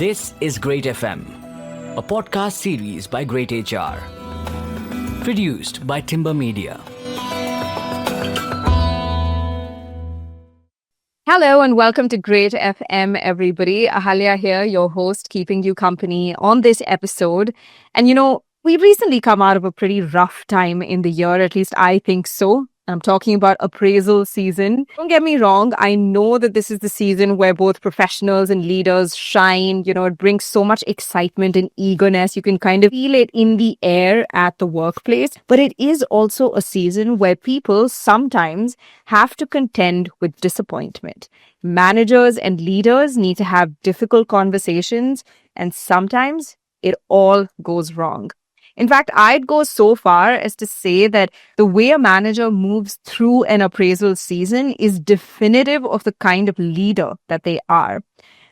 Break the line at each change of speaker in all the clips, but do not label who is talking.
This is greytFM, a podcast series by greytHR, produced by Timber Media.
Hello and welcome to greytFM, everybody. Ahalya here, your host, keeping you company on this episode. And we've recently come out of a pretty rough time in the year, at least I think so. I'm talking about appraisal season. Don't get me wrong. I know that this is the season where both professionals and leaders shine. It brings so much excitement and eagerness. You can kind of feel it in the air at the workplace. But it is also a season where people sometimes have to contend with disappointment. Managers and leaders need to have difficult conversations, and sometimes it all goes wrong. In fact, I'd go so far as to say that the way a manager moves through an appraisal season is definitive of the kind of leader that they are.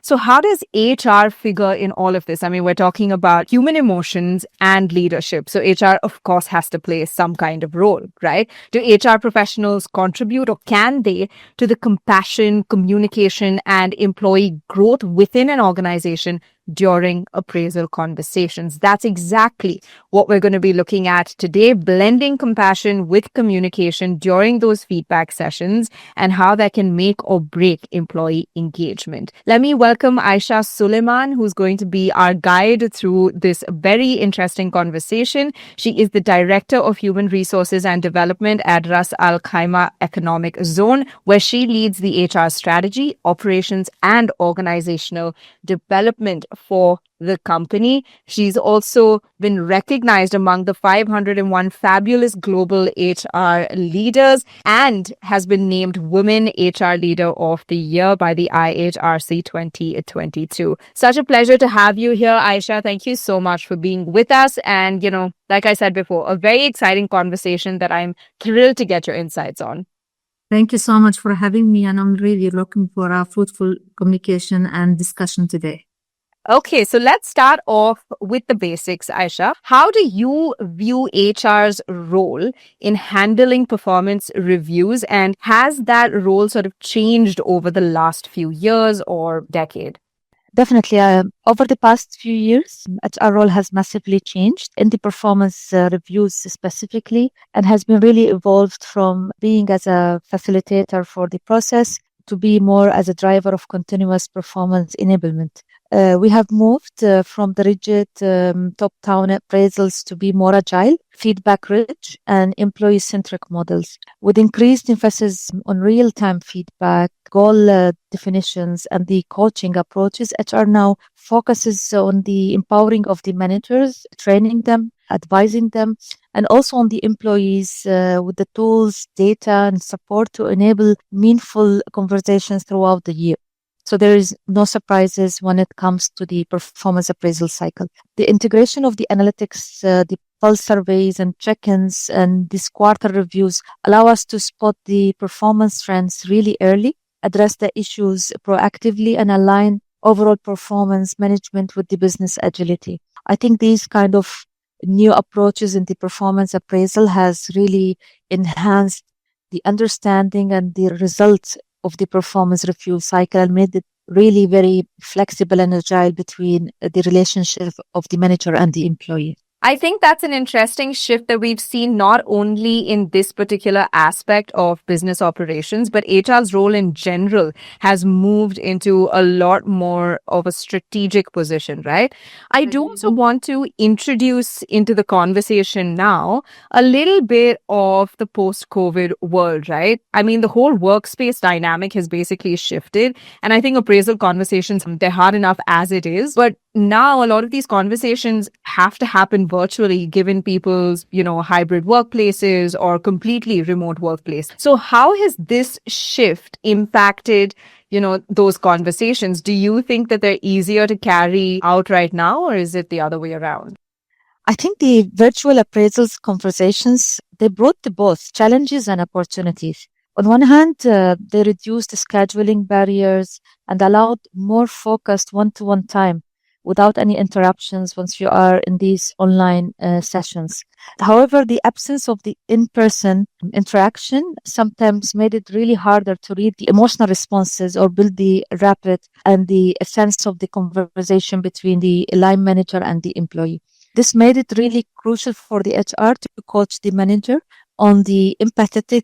So how does HR figure in all of this? I mean, we're talking about human emotions and leadership. So HR, of course, has to play some kind of role, right? Do HR professionals contribute, or can they, to the compassion, communication, and employee growth within an organization during appraisal conversations? That's exactly what we're going to be looking at today, blending compassion with communication during those feedback sessions and how that can make or break employee engagement. Let me welcome Aysha Sulaiman, who's going to be our guide through this very interesting conversation. She is the Director of Human Resources and Development at Ras Al Khaimah Economic Zone, where she leads the HR strategy, operations, and organizational development for the company. She's also been recognized among the 501 fabulous global HR leaders and has been named Women HR Leader of the Year by the IHRC 2022. Such a pleasure to have you here, Aysha. Thank you so much for being with us. And, like I said before, a very exciting conversation that I'm thrilled to get your insights on.
Thank you so much for having me, and I'm really looking for a fruitful communication and discussion today.
Okay, so let's start off with the basics, Aysha. How do you view HR's role in handling performance reviews, and has that role sort of changed over the last few years or decade?
Definitely. Over the past few years, HR role has massively changed in the performance reviews specifically, and has been really evolved from being as a facilitator for the process to be more as a driver of continuous performance enablement. We have moved from the rigid top-down appraisals to be more agile, feedback-rich, and employee-centric models. With increased emphasis on real-time feedback, goal definitions, and the coaching approaches, HR now focuses on the empowering of the managers, training them, advising them, and also on the employees with the tools, data, and support to enable meaningful conversations throughout the year. So there is no surprises when it comes to the performance appraisal cycle. The integration of the analytics, the pulse surveys and check-ins and these quarter reviews allow us to spot the performance trends really early, address the issues proactively, and align overall performance management with the business agility. I think these kind of new approaches in the performance appraisal has really enhanced the understanding and the results of the performance review cycle and made it really very flexible and agile between the relationship of the manager and the employee.
I think that's an interesting shift that we've seen not only in this particular aspect of business operations, but HR's role in general has moved into a lot more of a strategic position, right? I do also want to introduce into the conversation now a little bit of the post-COVID world, right? I mean, the whole workspace dynamic has basically shifted. And I think appraisal conversations, they're hard enough as it is, but now a lot of these conversations have to happen virtually given people's, hybrid workplaces or completely remote workplace. So how has this shift impacted, those conversations? Do you think that they're easier to carry out right now, or is it the other way around?
I think the virtual appraisals conversations, they brought the both challenges and opportunities. On one hand, they reduced the scheduling barriers and allowed more focused one-to-one time without any interruptions once you are in these online sessions. However, the absence of the in-person interaction sometimes made it really harder to read the emotional responses or build the rapid and the sense of the conversation between the line manager and the employee. This made it really crucial for the HR to coach the manager on the empathetic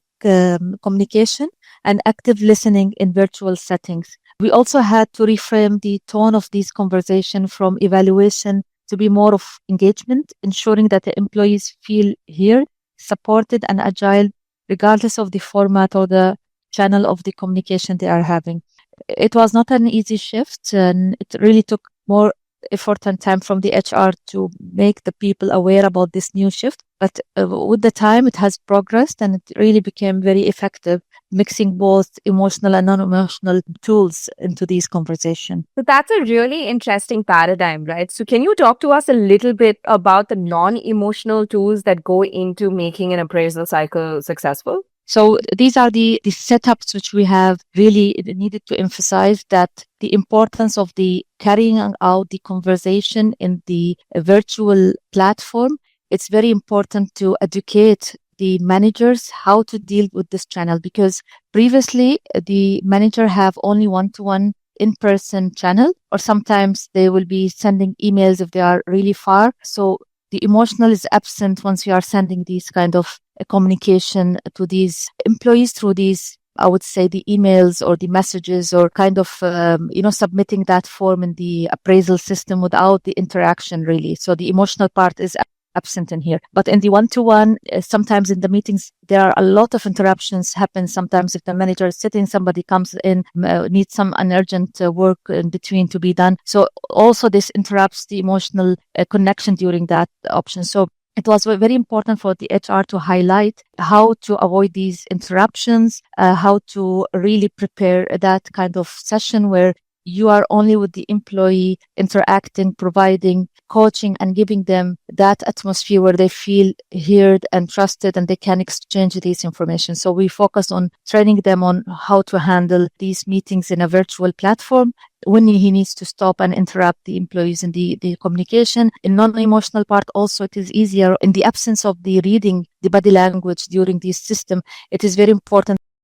communication and active listening in virtual settings. We also had to reframe the tone of these conversations from evaluation to be more of engagement, ensuring that the employees feel heard, supported, and agile, regardless of the format or the channel of the communication they are having. It was not an easy shift, and it really took more effort and time from the HR to make the people aware about this new shift. But with the time, it has progressed and it really became very effective, mixing both emotional and non-emotional tools into these conversations.
So that's a really interesting paradigm, right? So can you talk to us a little bit about the non-emotional tools that go into making an appraisal cycle successful?
So these are the setups which we have really needed to emphasize, that the importance of the carrying out the conversation in the virtual platform. It's very important to educate the managers how to deal with this channel, because previously the manager have only one-to-one in-person channel, or sometimes they will be sending emails if they are really far. So the emotional is absent once you are sending these kind of communication to these employees through these, I would say, the emails or the messages, or kind of, submitting that form in the appraisal system without the interaction really. So the emotional part is absent in here. But in the one-to-one, sometimes in the meetings, there are a lot of interruptions happen. Sometimes if the manager is sitting, somebody comes in, needs some urgent work in between to be done. So also this interrupts the emotional connection during that option. So it was very important for the HR to highlight how to avoid these interruptions, how to really prepare that kind of session where you are only with the employee interacting, providing coaching and giving them that atmosphere where they feel heard and trusted and they can exchange this information. So we focused on training them on how to handle these meetings in a virtual platform, when he needs to stop and interrupt the employees in the communication. In non-emotional part also, it is easier in the absence of the reading the body language during this system. It is very important